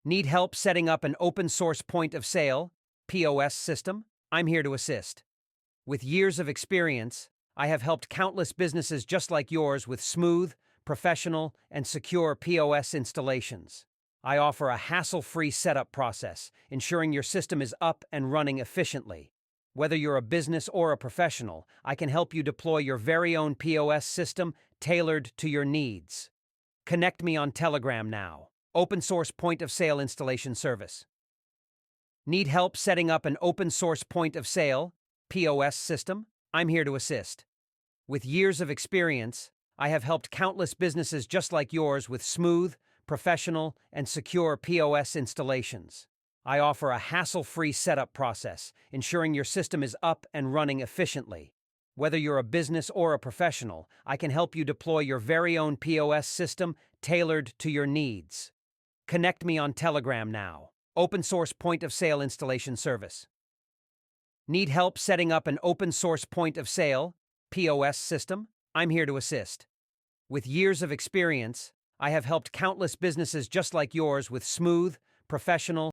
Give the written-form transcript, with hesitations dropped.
Need help setting up an open source point of sale, POS system? I'm here to assist. With years of experience, I have helped countless businesses just like yours with smooth, professional, and secure POS installations. I offer a hassle-free setup process, ensuring your system is up and running efficiently. Whether you're a business or a professional, I can help you deploy your very own POS system tailored to your needs. Connect me on Telegram now. Open source point of sale installation service. Need help setting up an open source point of sale, POS system? I'm here to assist. With years of experience, I have helped countless businesses just like yours with smooth, professional, and secure POS installations. I offer a hassle-free setup process, ensuring your system is up and running efficiently. Whether you're a business or a professional, I can help you deploy your very own POS system tailored to your needs. Connect me on Telegram now. Open source point of sale installation service. Need help setting up an open source point of sale, POS system? I'm here to assist. With years of experience, I have helped countless businesses just like yours with smooth, professional,